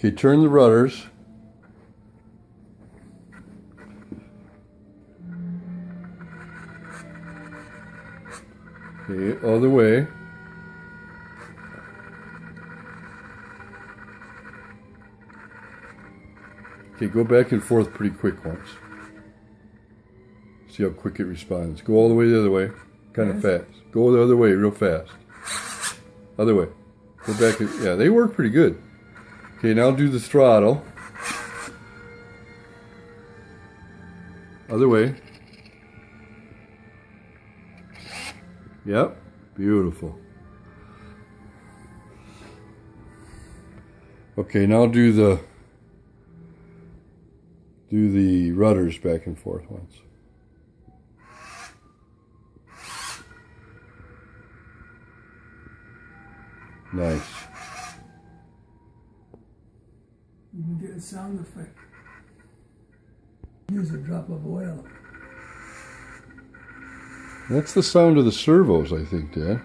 Okay, turn the rudders. Okay, other way. Okay, go back and forth pretty quick once. See how quick it responds. Go all the way the other way. Kind of fast. Go the other way real fast. Other way. Go back. Yeah, they work pretty good. Okay, now do the throttle. Other way. Yep. Beautiful. Okay, now do the rudders back and forth once. Nice. You can get a sound effect. Use a drop of oil. That's the sound of the servos, I think, Dad.